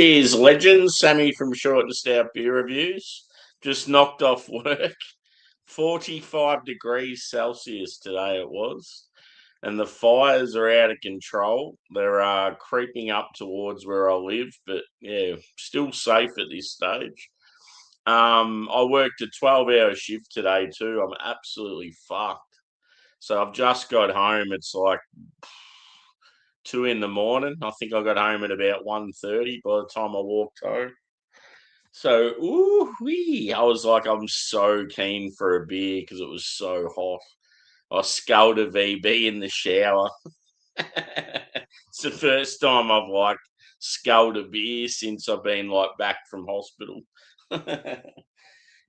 Cheers, legends. Sammy from Short and Stout Beer Reviews. Just knocked off work. 45 degrees Celsius today it was. And the fires are out of control. They're creeping up towards where I live, but yeah, still safe at this stage. I worked a 12-hour shift today too. I'm absolutely fucked. So I've just got home. It's like 2 in the morning. I think I got home at about 1:30 by the time I walked home. So, I was like, I'm so keen for a beer because it was so hot. I sculled a VB in the shower. It's the first time I've sculled a beer since I've been back from hospital.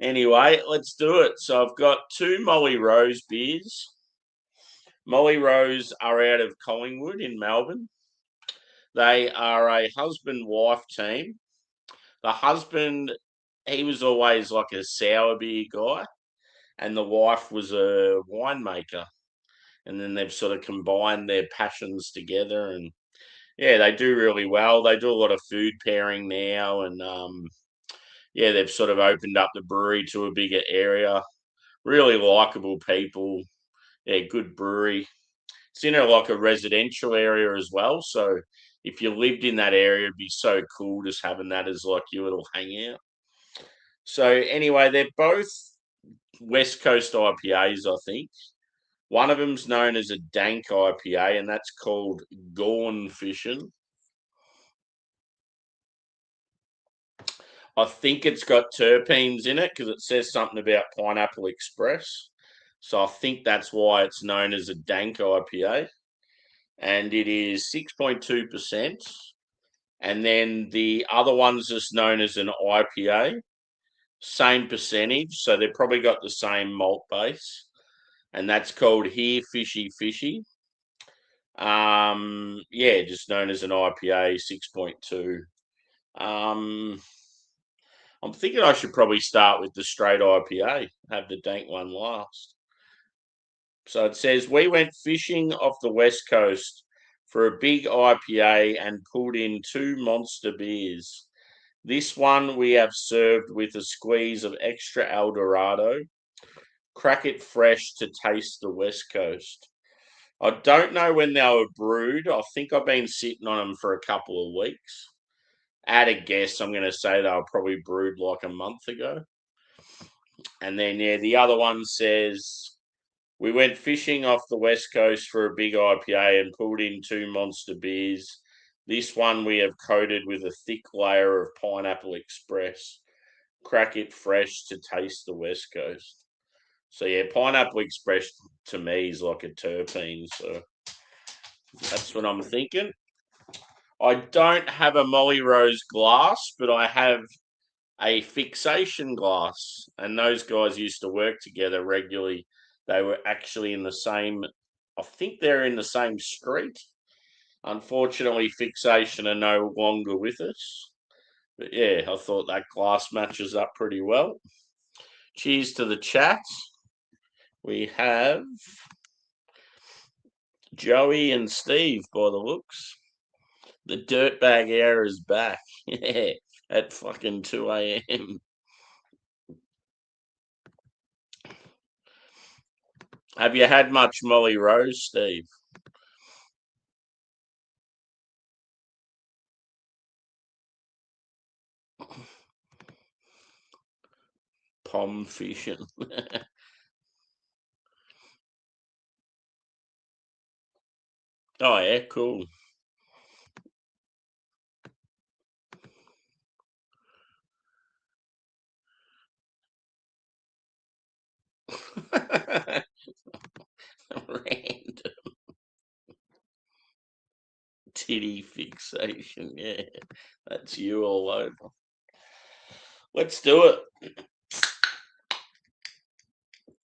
Anyway, let's do it. So I've got 2 Molly Rose beers. Molly Rose are out of Collingwood in Melbourne. They are a husband-wife team. The husband, he was always like a sour beer guy, and the wife was a winemaker. And then they've sort of combined their passions together, and yeah, they do really well. They do a lot of food pairing now, and yeah, they've sort of opened up the brewery to a bigger area. Really likable people. Yeah, good brewery. It's in a residential area as well, so if you lived in that area, it'd be so cool just having that as your little hangout. So anyway, they're both West Coast IPAs, I think. One of them's known as a dank IPA, and that's called GORN FISHIN. I think it's got terpenes in it because it says something about Pineapple Express. So I think that's why it's known as a dank IPA. And it is 6.2%. And then the other one's just known as an IPA. Same percentage. So they've probably got the same malt base. And that's called Here FISHY. Yeah, just known as an IPA, 6.2. I'm thinking I should probably start with the straight IPA, have the dank one last. So it says, we went fishing off the West Coast for a big IPA and pulled in 2 monster beers. This one we have served with a squeeze of extra Eldorado. Crack it fresh to taste the West Coast. I don't know when they were brewed. I think I've been sitting on them for a couple of weeks. At a guess, I'm going to say they were probably brewed like a month ago. And then, yeah, the other one says, we went fishing off the West Coast for a big IPA and pulled in 2 monster beers. This one we have coated with a thick layer of Pineapple Express. Crack it fresh to taste the West Coast. So, yeah, Pineapple Express to me is like a terpene. So that's what I'm thinking. I don't have a Molly Rose glass, but I have a fixation glass. And those guys used to work together regularly. They were actually in the same, I think they're in the same street. Unfortunately, Fixation are no longer with us. But yeah, I thought that glass matches up pretty well. Cheers to the chat. We have Joey and Steve by the looks. The dirtbag air is back. Yeah, at fucking 2 a.m. Have you had much Molly Rose, Steve? Pom fishing. Oh, yeah, cool. Random titty fixation. Yeah, that's you all over. Let's do it.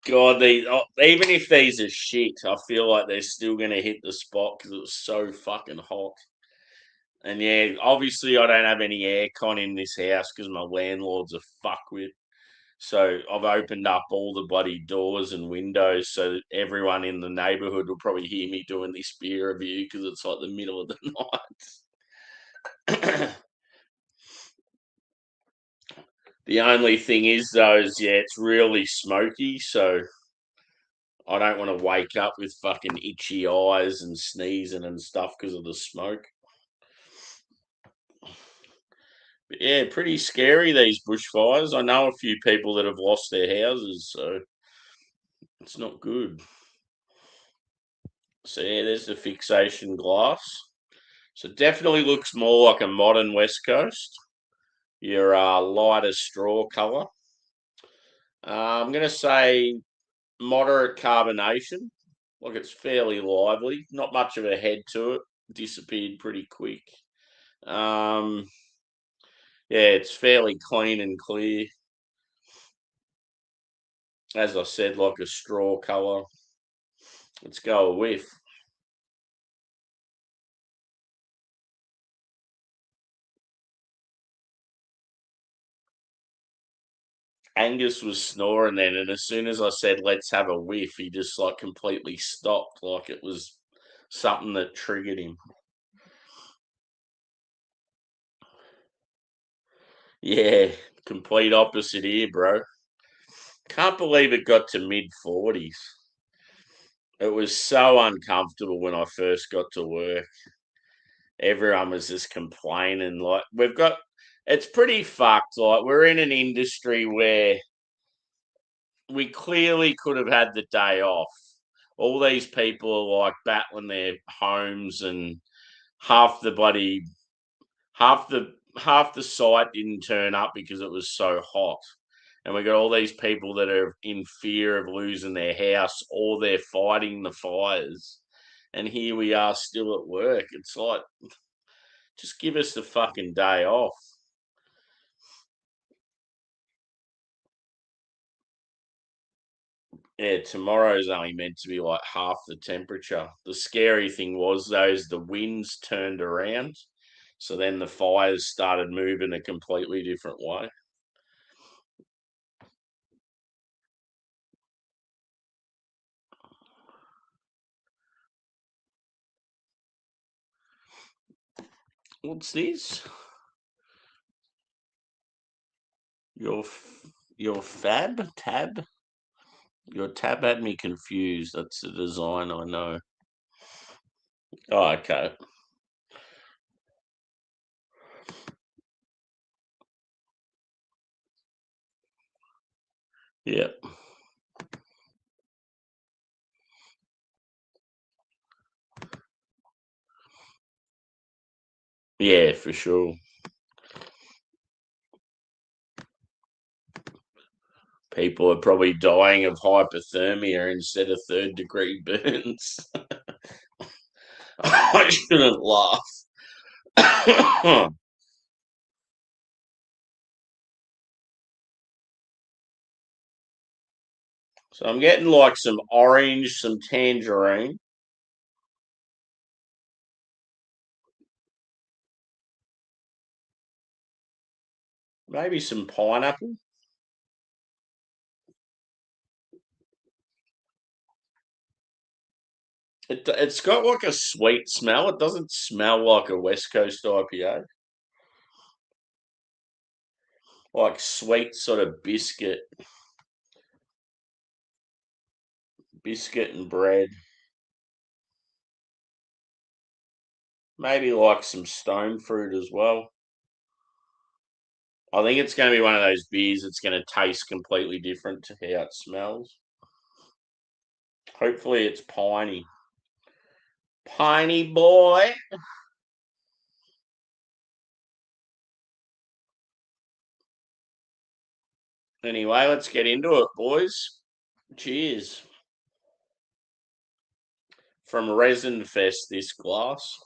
God, even if these are shit, I feel like they're still going to hit the spot because it was so fucking hot. And yeah, obviously I don't have any aircon in this house because my landlord's a fuckwit. So I've opened up all the bloody doors and windows so that everyone in the neighbourhood will probably hear me doing this beer review because it's like the middle of the night. The only thing is, though, it's really smoky, so I don't want to wake up with fucking itchy eyes and sneezing and stuff because of the smoke. But yeah, pretty scary, these bushfires. I know a few people that have lost their houses, so it's not good. So yeah, there's the fixation glass. So definitely looks more like a modern West Coast. Your lighter straw colour. I'm going to say moderate carbonation. Like it's fairly lively. Not much of a head to it. Disappeared pretty quick. Yeah, it's fairly clean and clear. As I said, like a straw colour. Let's go a whiff. Angus was snoring then, and as soon as I said, let's have a whiff, he just like completely stopped, like it was something that triggered him. Yeah, complete opposite here, bro. Can't believe it got to mid 40s. It was so uncomfortable when I first got to work. Everyone was just complaining. Like, it's pretty fucked. Like, we're in an industry where we clearly could have had the day off. All these people are like battling their homes, and half the bloody half the site didn't turn up because it was so hot. And we got all these people that are in fear of losing their house, or they're fighting the fires. And here we are still at work. It's like, just give us the fucking day off. Yeah, tomorrow's only meant to be like half the temperature. The scary thing was, though, is the winds turned around. So then the fires started moving a completely different way. What's this? Your your fab tab? Your tab had me confused. That's the design, I know. Oh, okay. Yeah. Yeah, for sure. People are probably dying of hypothermia instead of third degree burns. I shouldn't laugh. So I'm getting like some orange, some tangerine, maybe some pineapple. It's got like a sweet smell. It doesn't smell like a West Coast IPA. Like sweet sort of biscuit and bread. Maybe like some stone fruit as well. I think it's going to be one of those beers that's going to taste completely different to how it smells. Hopefully it's piney. Piney boy. Anyway, let's get into it, boys. Cheers. From Resin Fest, this glass.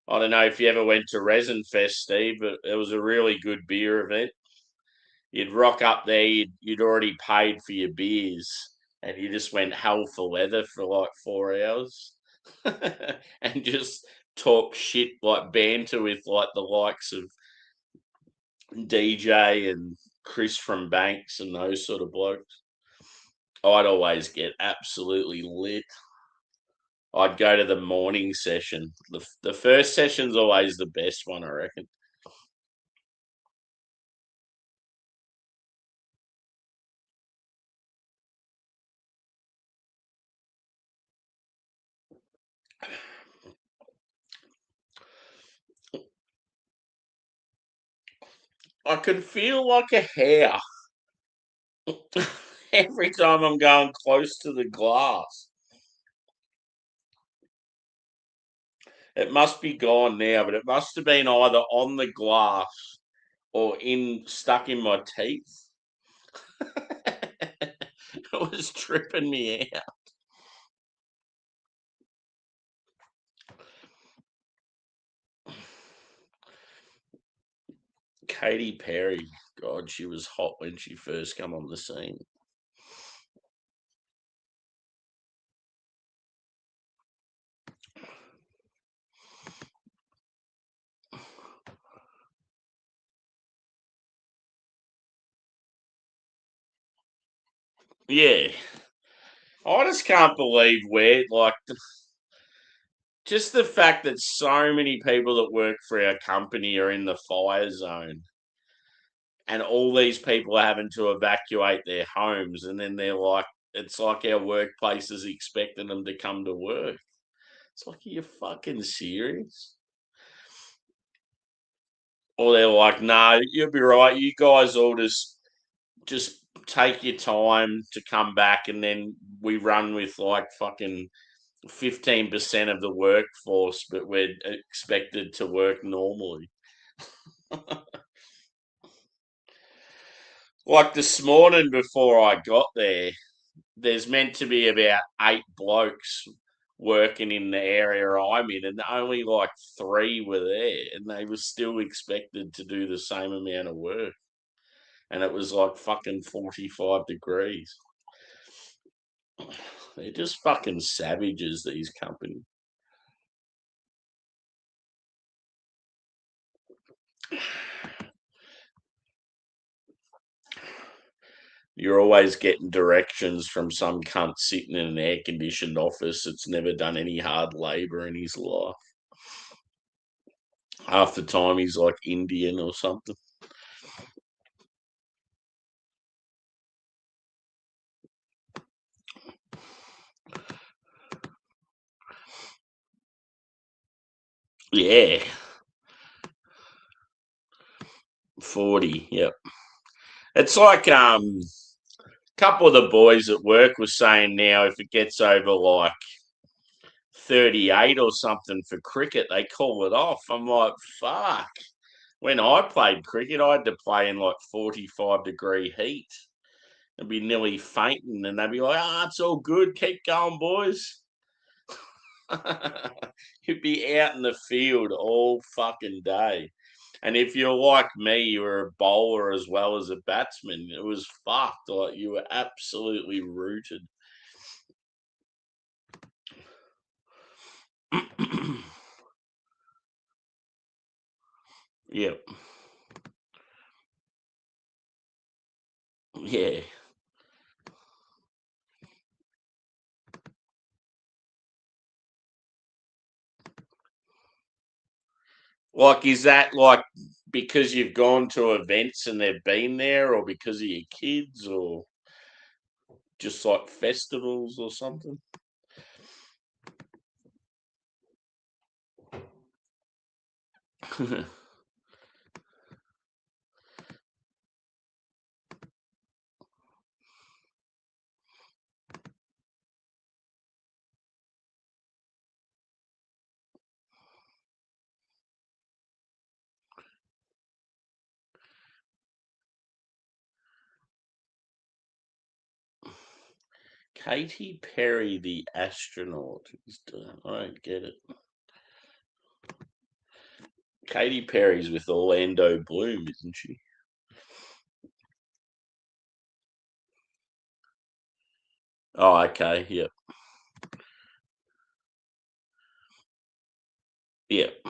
I don't know if you ever went to Resin Fest, Steve, but it was a really good beer event. You'd rock up there, you'd already paid for your beers, and you just went hell for leather for like 4 hours and just talk shit, like banter with like the likes of DJ and Chris from Banks and those sort of blokes. I'd always get absolutely lit. I'd go to the morning session. The first session's always the best one, I reckon. I can feel like a hair every time I'm going close to the glass. It must be gone now, but it must have been either on the glass or stuck in my teeth. It was tripping me out. Katy Perry, God, she was hot when she first come on the scene. Yeah, I just can't believe just the fact that so many people that work for our company are in the fire zone, and all these people are having to evacuate their homes, and then it's like our workplace is expecting them to come to work. It's like, are you fucking serious? Or they're like, no, you'll be right. You guys all just take your time to come back, and then we run with like fucking 15% of the workforce, but we're expected to work normally. Like this morning before I got there's meant to be about 8 blokes working in the area I'm in, and only like 3 were there, and they were still expected to do the same amount of work. And it was like fucking 45 degrees. They're just fucking savages, these companies. You're always getting directions from some cunt sitting in an air conditioned office that's never done any hard labour in his life. Half the time he's like Indian or something. Yeah, 40. Yep. It's like couple of the boys at work were saying now if it gets over like 38 or something for cricket, they call it off. I'm like, fuck. When I played cricket, I had to play in like 45-degree heat and be nearly fainting, and they'd be like, it's all good. Keep going, boys. You'd be out in the field all fucking day. And if you're like me, you were a bowler as well as a batsman. It was fucked. Like you were absolutely rooted. Yep. Yeah. Like, is that like because you've gone to events and they've been there, or because of your kids, or just like festivals or something? Katy Perry, the astronaut. I don't get it. Katy Perry's with Orlando Bloom, isn't she? Oh, okay. Yep. Yep.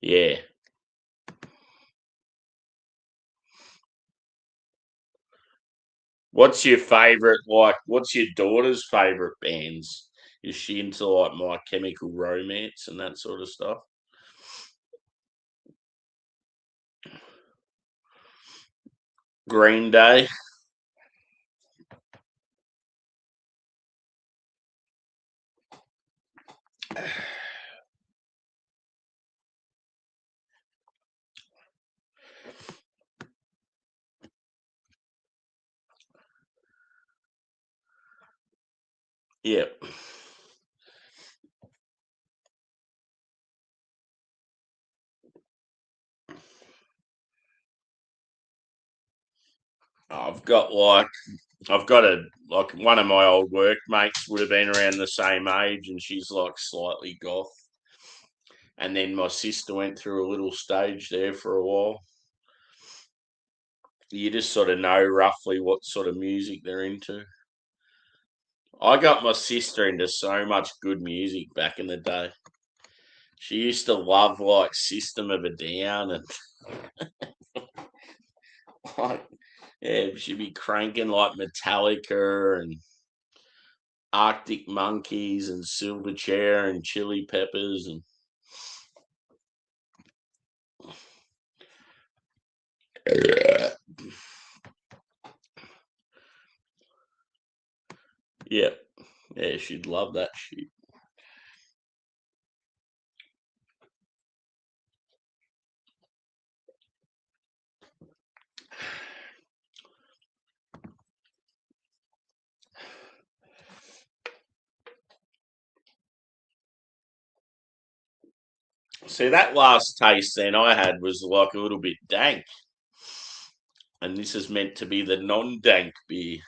Yeah. What's your favorite? Like, what's your daughter's favorite bands? Is she into like My Chemical Romance and that sort of stuff? Green Day. Yep. I've got a like one of my old workmates would have been around the same age, and she's like slightly goth. And then my sister went through a little stage there for a while. You just sort of know roughly what sort of music they're into. I got my sister into so much good music back in the day. She used to love like System of a Down and like yeah, she'd be cranking like Metallica and Arctic Monkeys and Silverchair and Chili Peppers and yeah, yeah, she'd love that shit. See, that last taste then I had was like a little bit dank, and this is meant to be the non-dank beer.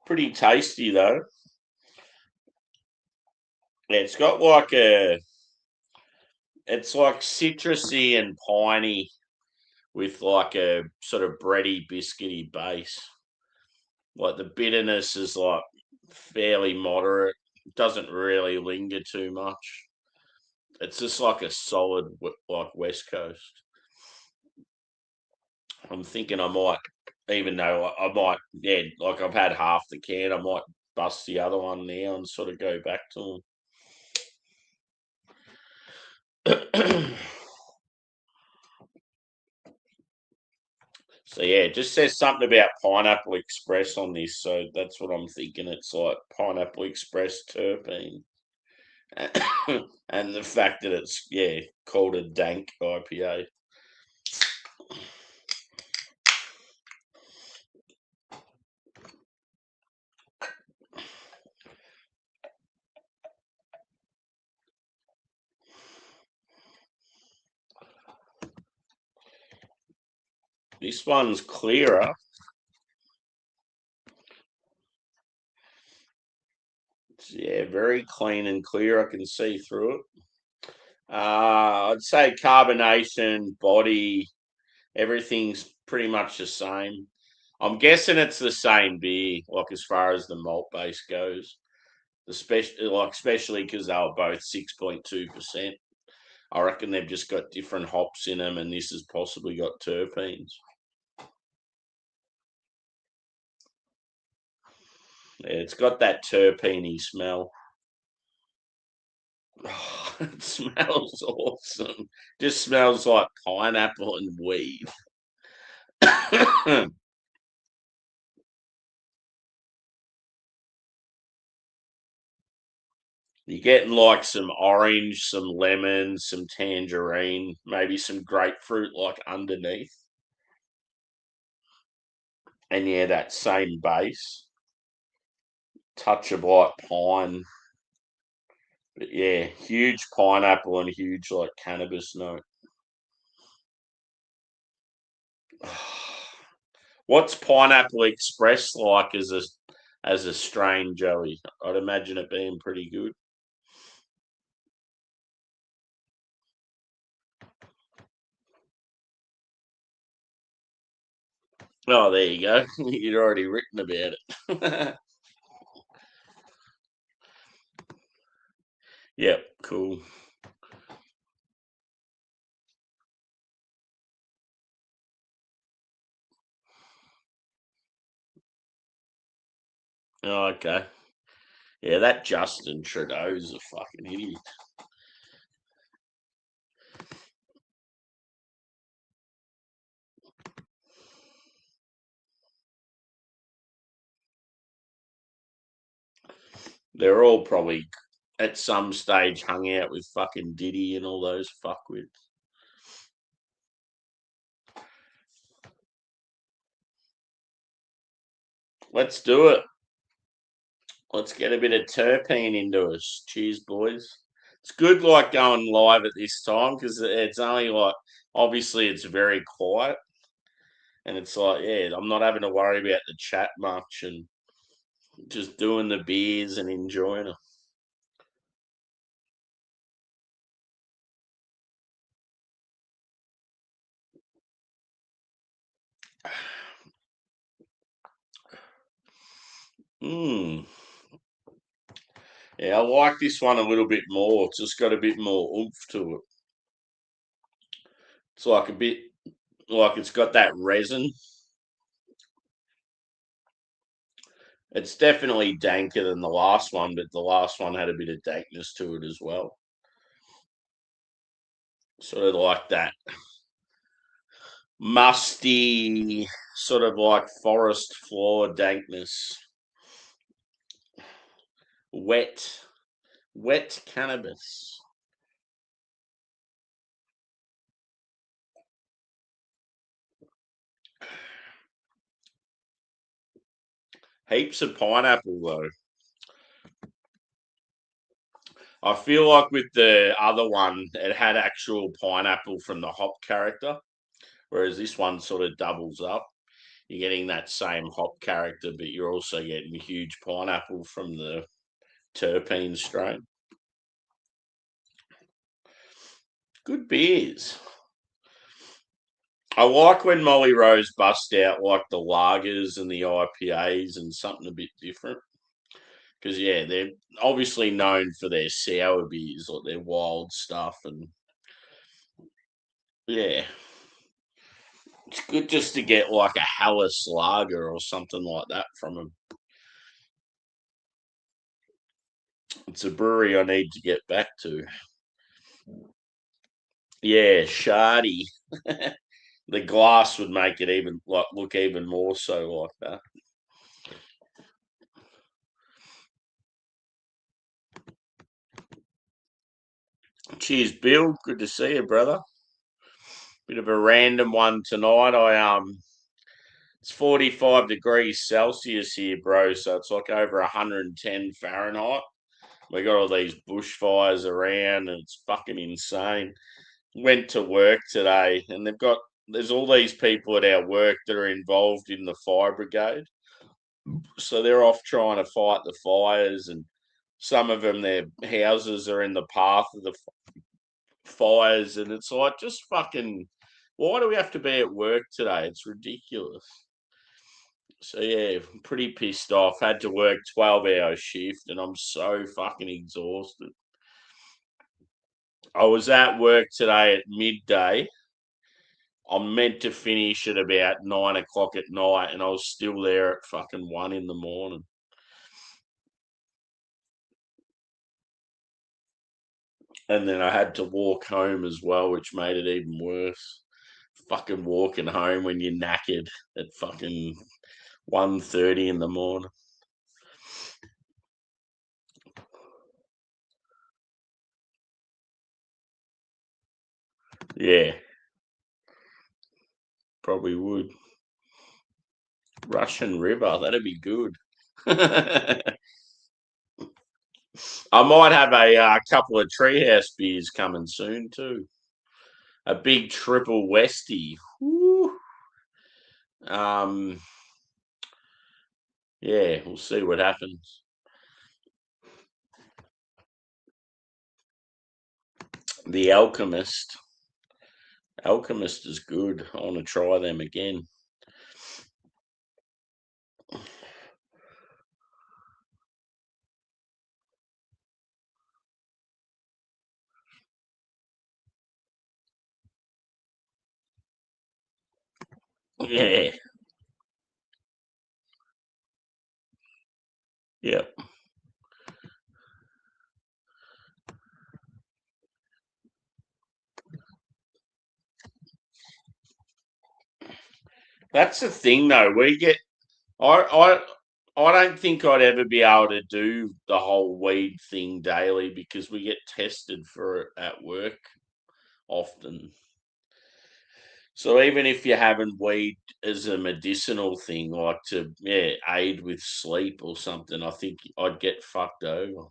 Pretty tasty though. Yeah, it's like citrusy and piney with like a sort of bready, biscuity base. Like the bitterness is like fairly moderate. Doesn't really linger too much. It's just like a solid like West Coast. I'm thinking I might, even though I might, yeah, like I've had half the can, I might bust the other one now and sort of go back to them. So yeah, it just says something about Pineapple Express on this, so that's what I'm thinking. It's like Pineapple Express terpene, and the fact that it's called a dank IPA. This one's clearer. It's, very clean and clear. I can see through it. I'd say carbonation, body, everything's pretty much the same. I'm guessing it's the same beer, like as far as the malt base goes. Especially because they were both 6.2%. I reckon they've just got different hops in them, and this has possibly got terpenes. Yeah, it's got that terpene smell. Oh, it smells awesome. Just smells like pineapple and weed. You're getting like some orange, some lemon, some tangerine, maybe some grapefruit like underneath. And yeah, that same base. Touch of like pine. But yeah, huge pineapple and huge like cannabis note. What's Pineapple Express like as a strain, Joey? I'd imagine it being pretty good. Oh, there you go. You'd already written about it. Yep, cool. Oh, okay. Yeah, that Justin Trudeau's a fucking idiot. They're all probably at some stage hung out with fucking Diddy and all those fuckwits. Let's do it. Let's get a bit of terpene into us. Cheers, boys. It's good like going live at this time because it's only like, obviously it's very quiet. And it's like, yeah, I'm not having to worry about the chat much and just doing the beers and enjoying it. Mmm. Yeah, I like this one a little bit more. It's just got a bit more oomph to it. It's like a bit like it's got that resin. It's definitely danker than the last one, but the last one had a bit of dankness to it as well. Sort of like that musty, sort of like forest floor dankness. Wet cannabis. Heaps of pineapple though. I feel like with the other one, it had actual pineapple from the hop character, whereas this one sort of doubles up. You're getting that same hop character, but you're also getting huge pineapple from the terpene strain. Good beers. I like when Molly Rose bust out like the lagers and the IPAs and something a bit different. Because, yeah, they're obviously known for their sour beers, like their wild stuff. And, yeah, it's good just to get like a Hallis lager or something like that from them. It's a brewery I need to get back to. Yeah, Shardy. The glass would make it even like look even more so like that. Cheers, Bill. Good to see you, brother. Bit of a random one tonight. It's 45 degrees Celsius here, bro. So it's like over 110 Fahrenheit. We got all these bushfires around, and it's fucking insane. Went to work today, and there's all these people at our work that are involved in the fire brigade. So they're off trying to fight the fires, and some of them, their houses are in the path of the fires, and it's like just fucking. Why do we have to be at work today? It's ridiculous. So yeah, I'm pretty pissed off. Had to work 12-hour shift, and I'm so fucking exhausted. I was at work today at midday. I'm meant to finish at about 9 o'clock at night, and I was still there at fucking 1 in the morning. And then I had to walk home as well, which made it even worse. Fucking walking home when you're knackered at fucking 1:30 in the morning. Yeah, probably would. Russian River, that'd be good. I might have a couple of treehouse beers coming soon too. A big triple Westie. Woo. Um, yeah, we'll see what happens. The Alchemist. Alchemist is good. I want to try them again. Yeah, yeah. That's the thing, though. We get. I don't think I'd ever be able to do the whole weed thing daily because we get tested for it at work often. So even if you're having weed as a medicinal thing, like to aid with sleep or something, I think I'd get fucked over.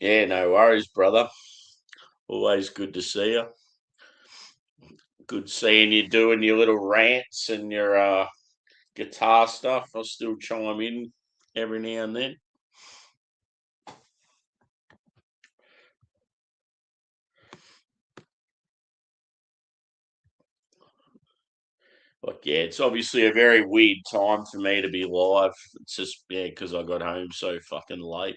Yeah, no worries, brother. Always good to see you. Good seeing you doing your little rants and your guitar stuff. I'll still chime in every now and then. Like, yeah, it's obviously a very weird time for me to be live. It's just, because I got home so fucking late.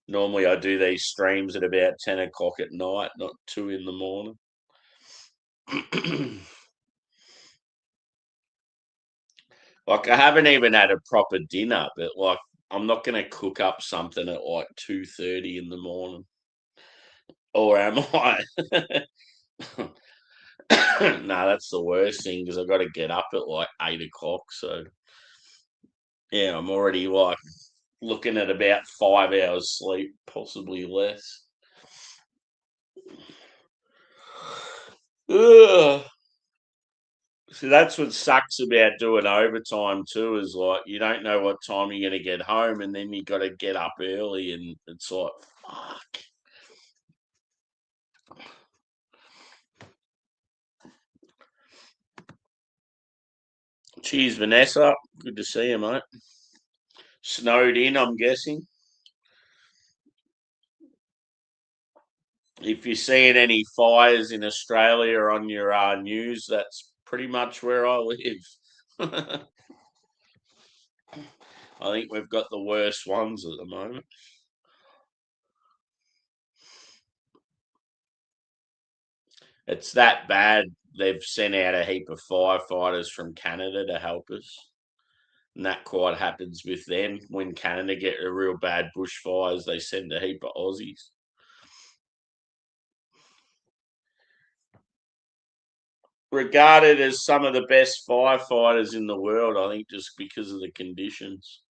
Normally I do these streams at about 10 o'clock at night, not 2 in the morning. Like, I haven't even had a proper dinner, but like, I'm not going to cook up something at like 2:30 in the morning. Or am I? No, that's the worst thing because I've got to get up at like 8 o'clock. So, yeah, I'm already like looking at about 5 hours sleep, possibly less. Ugh. So that's what sucks about doing overtime too, is like you don't know what time you're gonna get home, and then you got to get up early, and it's like fuck. Cheers, Vanessa. Good to see you, mate. Snowed in, I'm guessing. If you're seeing any fires in Australia on your news, that's pretty much where I live. I think we've got the worst ones at the moment. It's that bad. They've sent out a heap of firefighters from Canada to help us. And that quite happens with them. When Canada get a real bad bushfires, they send a heap of Aussies. Regarded as some of the best firefighters in the world, I think, just because of the conditions.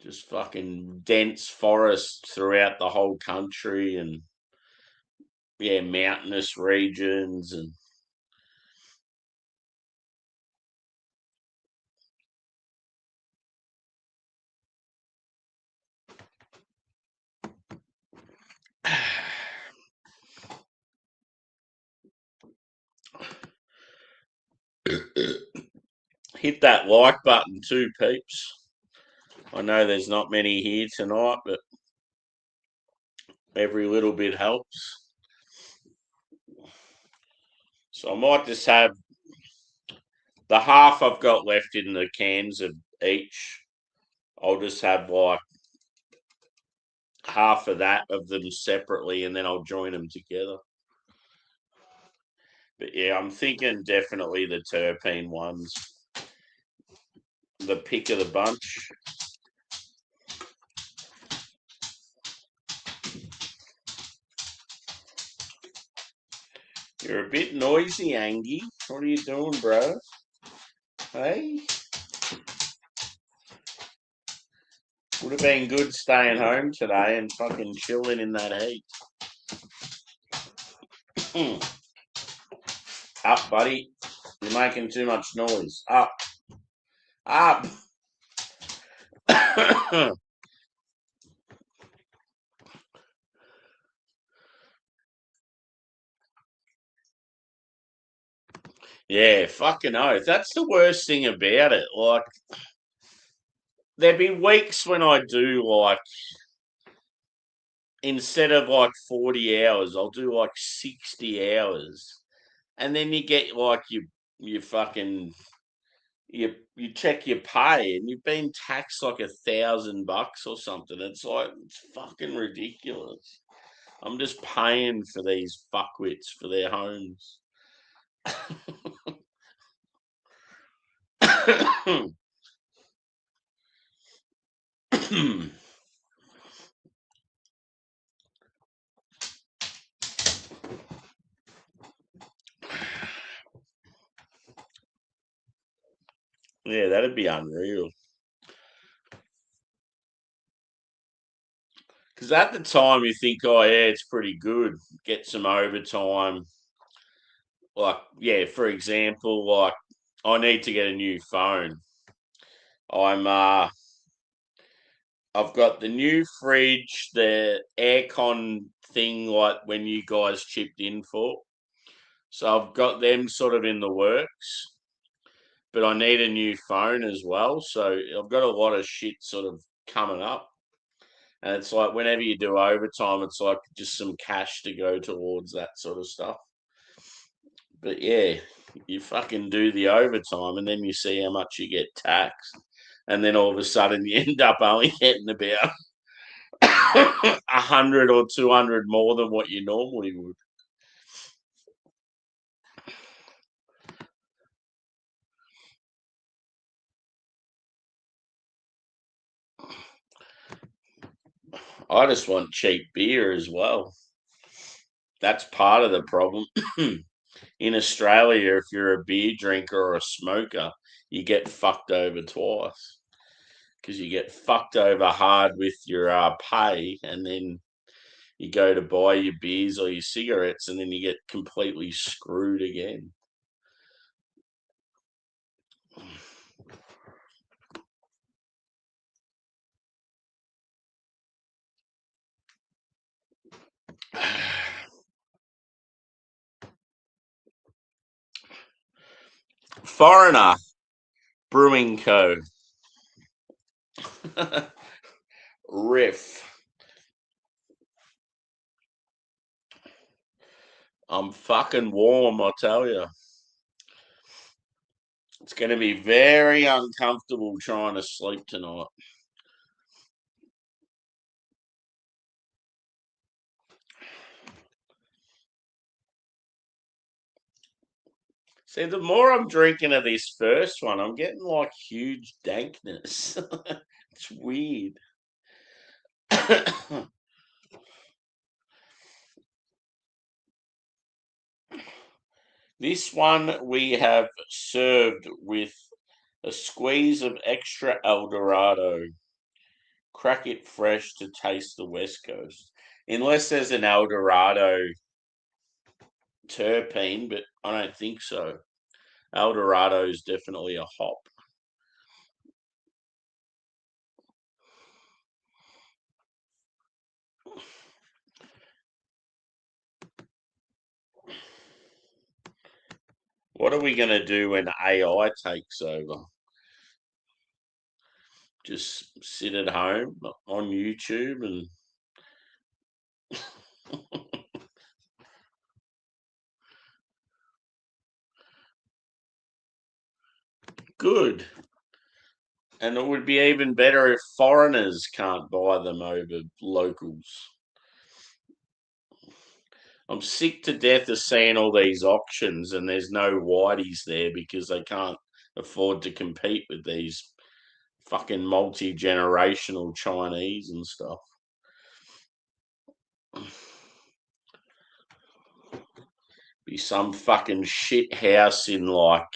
Just fucking dense forests throughout the whole country and mountainous regions and hit that like button too, peeps. I know there's not many here tonight, but every little bit helps. So I might just have the half I've got left in the cans of each. I'll just have like half of that of them separately, and then I'll join them together. But yeah, I'm thinking definitely the terpene ones, the pick of the bunch. You're a bit noisy, Angie. What are you doing, bro? Hey? Would have been good staying home today and fucking chilling in that heat. Up, buddy. You're making too much noise. Up. Up. Yeah, fucking oath. That's the worst thing about it. Like, there'd be weeks when I do, like, instead of like 40 hours, I'll do like 60 hours. And then you get like you fucking you check your pay and you've been taxed like $1,000 or something. It's like it's fucking ridiculous. I'm just paying for these fuckwits for their homes. Yeah, that'd be unreal. Because at the time you think, oh yeah, it's pretty good. Get some overtime. Like, yeah, for example, like I need to get a new phone. I've got the new fridge, the aircon thing, like when you guys chipped in for. So I've got them sort of in the works, but I need a new phone as well. So I've got a lot of shit sort of coming up. And it's like whenever you do overtime, it's like just some cash to go towards that sort of stuff. But yeah, you fucking do the overtime and then you see how much you get taxed. And then all of a sudden you end up only getting about 100 or 200 more than what you normally would. I just want cheap beer as well. That's part of the problem. In Australia, if you're a beer drinker or a smoker, you get fucked over twice because you get fucked over hard with your pay, and then you go to buy your beers or your cigarettes, and then you get completely screwed again. Foreigner Brewing Co. Riff. I'm fucking warm, I tell you. It's going to be very uncomfortable trying to sleep tonight. See, the more I'm drinking of this first one, I'm getting like huge dankness. It's weird. This one we have served with a squeeze of extra Eldorado. Crack it fresh to taste the West Coast. Unless there's an Eldorado terpene, but I don't think so. Eldorado is definitely a hop. What are we going to do when AI takes over? Just sit at home on YouTube and good. And it would be even better if foreigners can't buy them over locals. I'm sick to death of seeing all these auctions and there's no whiteys there because they can't afford to compete with these fucking multi-generational Chinese and stuff. Be some fucking shit house in like,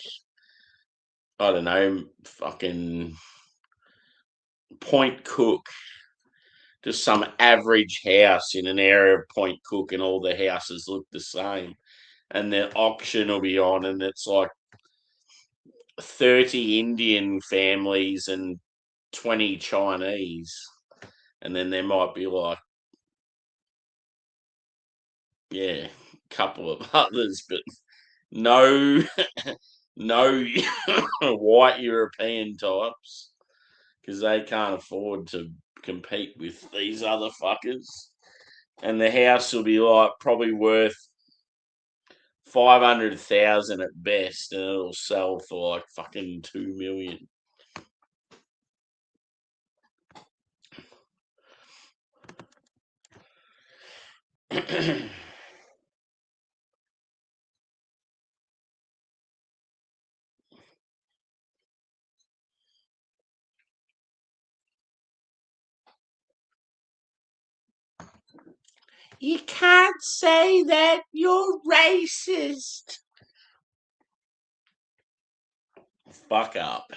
I don't know, fucking Point Cook. Just some average house in an area of Point Cook and all the houses look the same. And the auction will be on and it's like 30 Indian families and 20 Chinese. And then there might be like, yeah, a couple of others, but no, no white European types because they can't afford to compete with these other fuckers. And the house will be like probably worth 500,000 at best, and it'll sell for like fucking 2 million. You can't say that. You're racist. Fuck up.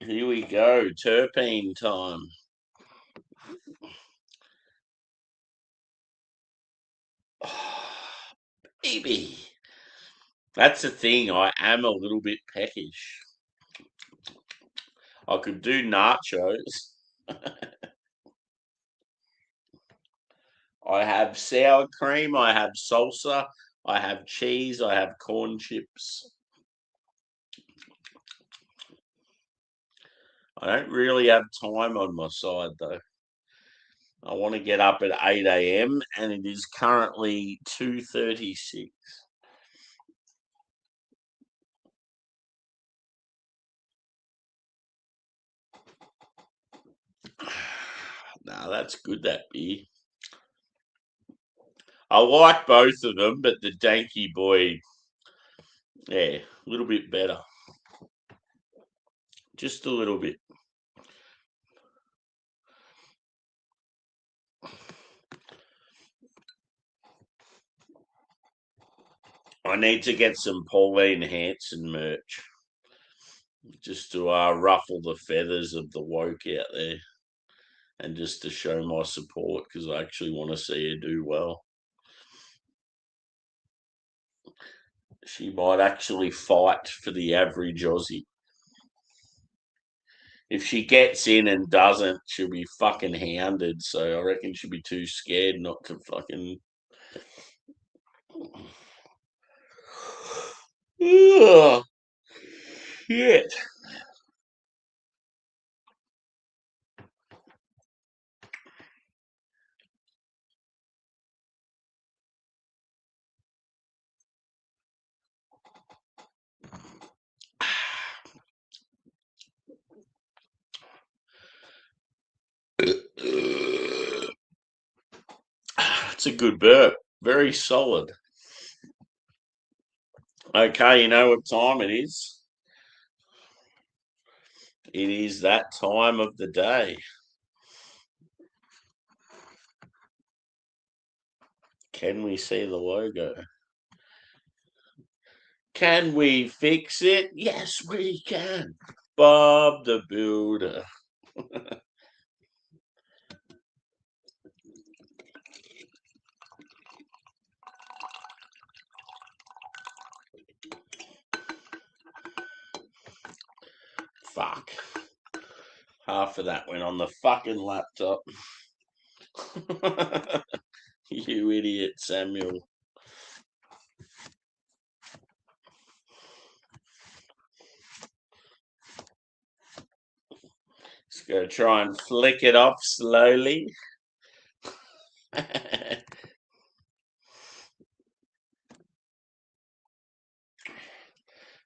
Here we go. Terpene time. Oh, baby. That's the thing. I am a little bit peckish. I could do nachos. I have sour cream. I have salsa. I have cheese. I have corn chips. I don't really have time on my side, though. I want to get up at 8 a.m. and it is currently 2:36. No, that's good, that beer. I like both of them, but the Danky Boy, yeah, a little bit better. Just a little bit. I need to get some Pauline Hanson merch just to ruffle the feathers of the woke out there and just to show my support because I actually want to see her do well. She might actually fight for the average Aussie. If she gets in and doesn't, she'll be fucking hounded. So I reckon she'll be too scared not to fucking. Ugh, shit. It's a good burp. Very solid. Okay, you know what time it is? It is that time of the day. Can we see the logo? Can we fix it? Yes, we can. Bob the Builder. Fuck. Half of that went on the fucking laptop. You idiot, Samuel. Just gonna try and flick it off slowly.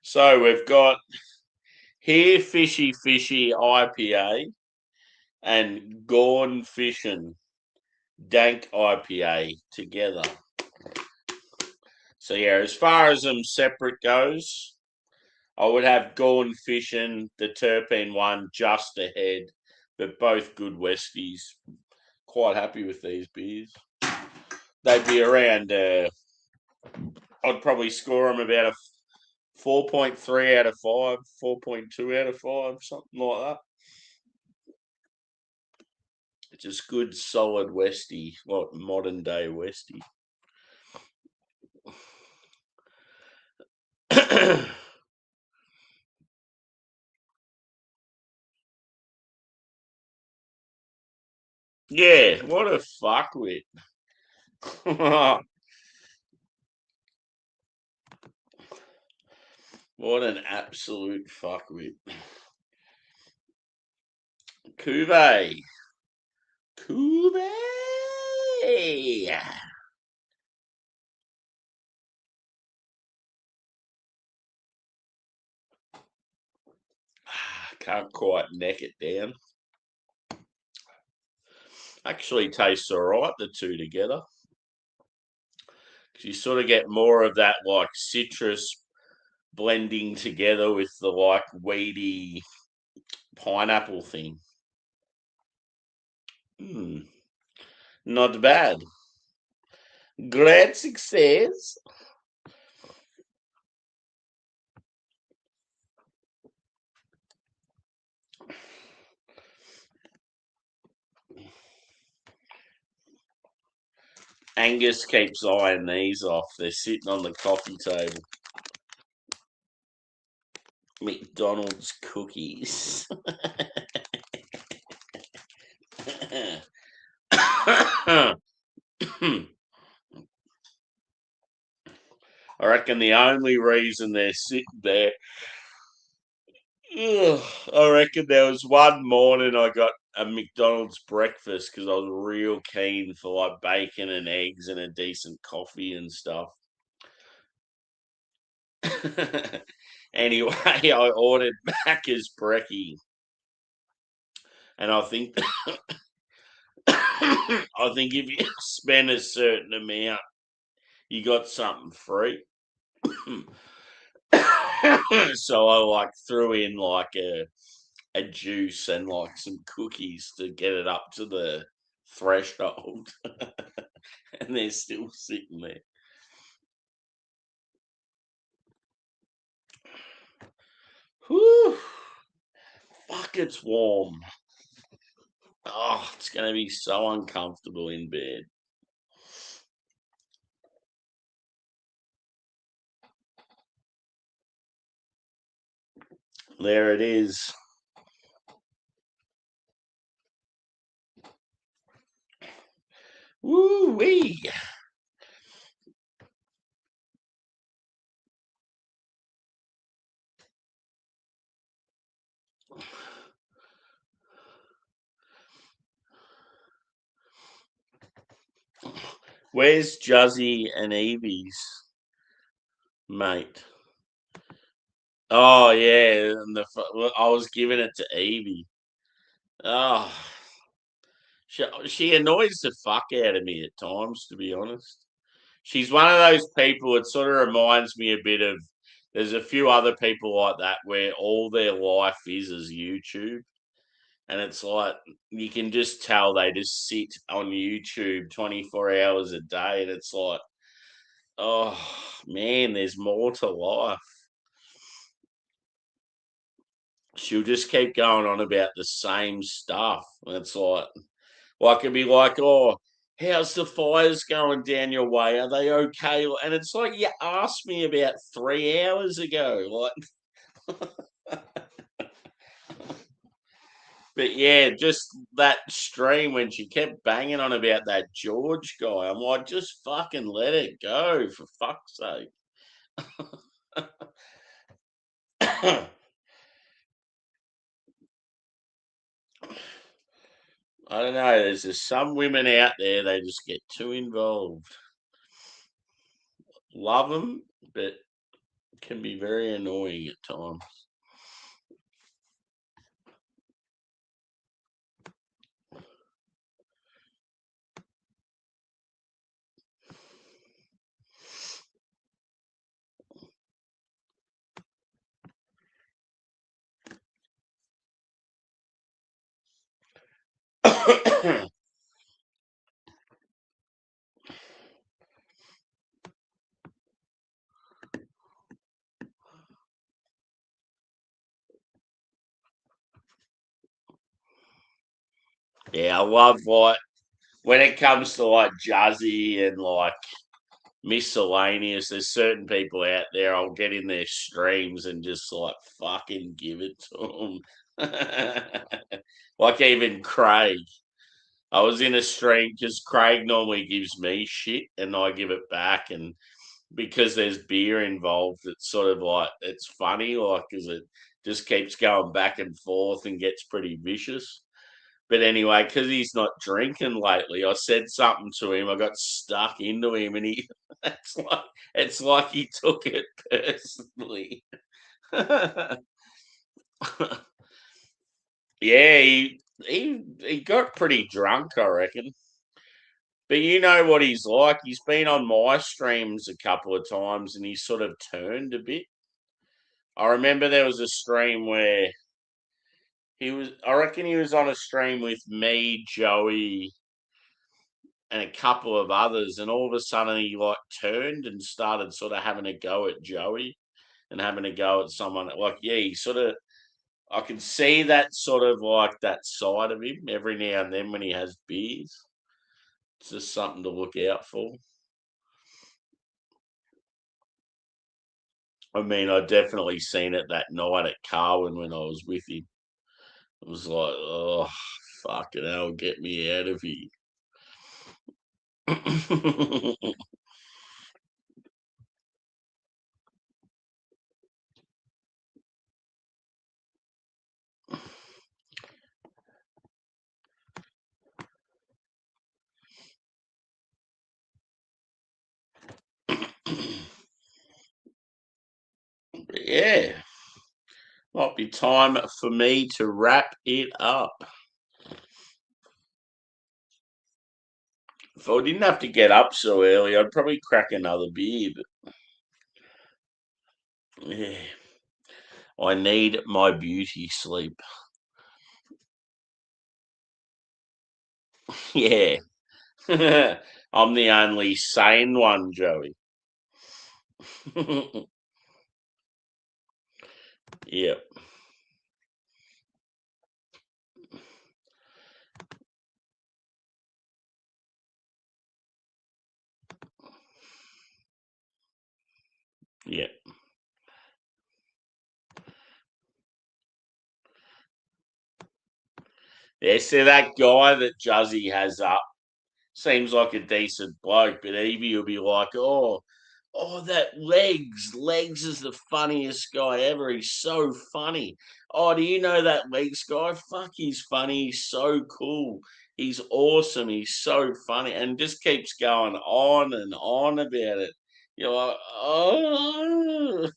So we've got here Fishy IPA and GORN FISHIN Dank IPA together. So yeah, as far as them separate goes, I would have GORN FISHIN, the terpene one, just ahead, but both good Westies. Quite happy with these beers. They'd be around. I'd probably score them about a 4.3 out of 5, 4.2 out of 5, something like that. Just good, solid Westie, like modern day Westie. Yeah, what a fuckwit. What an absolute fuckwit. Cuvée. Cuvée. Can't quite neck it down. Actually tastes all right, the two together. You sort of get more of that like citrus blending together with the like weedy pineapple thing. Not bad. Great success. Angus keeps eyeing these off. They're sitting on the coffee table. McDonald's cookies. I reckon the only reason they're sitting there, I reckon there was one morning I got a McDonald's breakfast because I was real keen for like bacon and eggs and a decent coffee and stuff. Anyway, I ordered Macca's brekkie, and I think I think if you spend a certain amount, you got something free. So I like threw in like a juice and like some cookies to get it up to the threshold, and they're still sitting there. Whew. Fuck, it's warm. Oh, it's going to be so uncomfortable in bed. There it is. Woo wee. Where's Juzzy and Evie's mate? Oh yeah, and I was giving it to Evie. Oh, she annoys the fuck out of me at times, to be honest. She's one of those people. It sort of reminds me a bit of. There's a few other people like that where all their life is YouTube, and it's like you can just tell they just sit on YouTube 24 hours a day, and it's like, oh man, there's more to life. She'll just keep going on about the same stuff. And it's like it'd be like, oh, how's the fires going down your way? Are they okay? And it's like you asked me about 3 hours ago. Like, but yeah, just that stream when she kept banging on about that George guy. I'm like, just fucking let it go for fuck's sake. I don't know. There's just some women out there, they just get too involved. Love them, but can be very annoying at times. Yeah, I love like when it comes to like Juzzy and like miscellaneous. There's certain people out there. I'll get in their streams and just like fucking give it to them. Like even Craig. I was in a stream because Craig normally gives me shit and I give it back, and because there's beer involved, it's sort of like it's funny, like because it just keeps going back and forth and gets pretty vicious. But anyway, because he's not drinking lately, I said something to him. I got stuck into him, and he it's like he took it personally. Yeah, he got pretty drunk, I reckon. But you know what he's like. He's been on my streams a couple of times, and he's sort of turned a bit. I remember there was a stream where I reckon he was on a stream with me, Joey, and a couple of others, and all of a sudden he like turned and started sort of having a go at Joey and having a go at someone. Like, yeah, he sort of, I can see that sort of like that side of him every now and then when he has beers. It's just something to look out for. I mean, I definitely seen it that night at Carwin when I was with him. It was like, oh, fucking hell, get me out of here. Yeah, might be time for me to wrap it up. If I didn't have to get up so early, I'd probably crack another beer, but yeah, I need my beauty sleep. Yeah. I'm the only sane one, Joey. Yep. Yep. Yeah, see that guy that Juzzy has up seems like a decent bloke, but Evie will be like, oh, that Legs is the funniest guy ever. He's so funny. Oh, do you know that Legs guy? Fuck, he's funny. He's so cool. He's awesome. He's so funny, and just keeps going on and on about it. You're like, oh.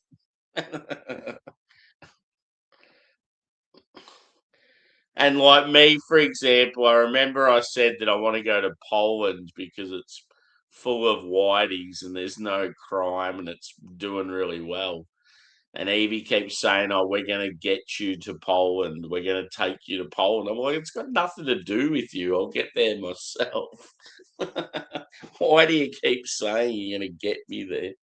And like me, for example, I remember I said that I want to go to Poland because it's full of whiteys and there's no crime and it's doing really well. And Evie keeps saying, "Oh, we're going to get you to Poland. We're going to take you to Poland." I'm like, "It's got nothing to do with you. I'll get there myself." Why do you keep saying you're going to get me there?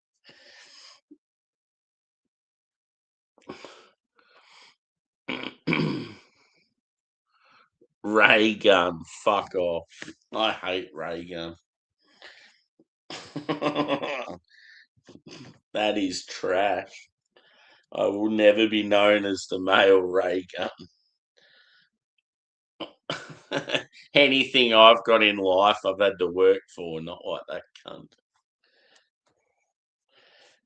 Ray gun, fuck off. I hate ray gun. That is trash. I will never be known as the male ray gun. Anything I've got in life, I've had to work for, not like that cunt.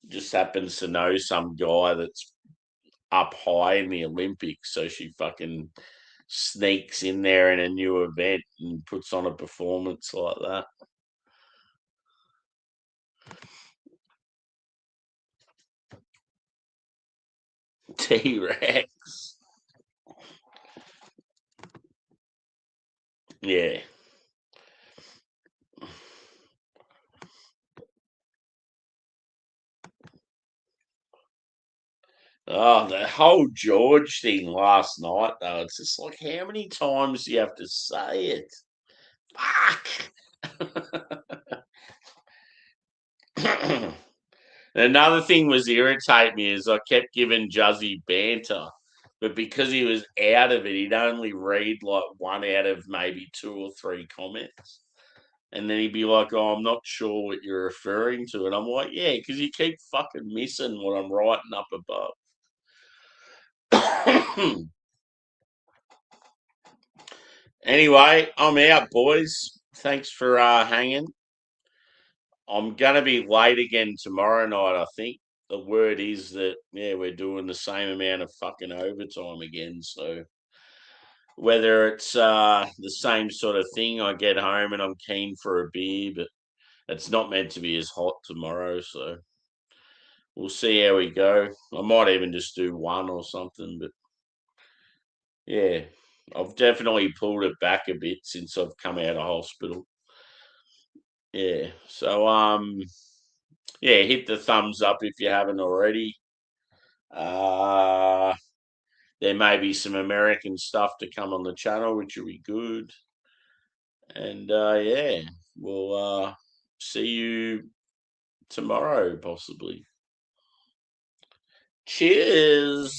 Just happens to know some guy that's up high in the Olympics, so she fucking sneaks in there in a new event and puts on a performance like that. T Rex. Yeah. Oh, the whole George thing last night, though, it's just like, how many times do you have to say it? Fuck. Another thing was irritate me is I kept giving Juzzy banter, but because he was out of it, he'd only read like one out of maybe two or three comments. And then he'd be like, "Oh, I'm not sure what you're referring to." And I'm like, "Yeah, because you keep fucking missing what I'm writing up above." Anyway, I'm out, boys. Thanks for hanging. I'm gonna be late again tomorrow night. I think the word is that yeah, we're doing the same amount of fucking overtime again. So whether it's the same sort of thing, I get home and I'm keen for a beer, but it's not meant to be as hot tomorrow. So we'll see how we go. I might even just do one or something, but yeah, I've definitely pulled it back a bit since I've come out of hospital. Yeah. So yeah, hit the thumbs up if you haven't already. Uh there may be some American stuff to come on the channel, which will be good. And yeah, we'll see you tomorrow, possibly. Cheers.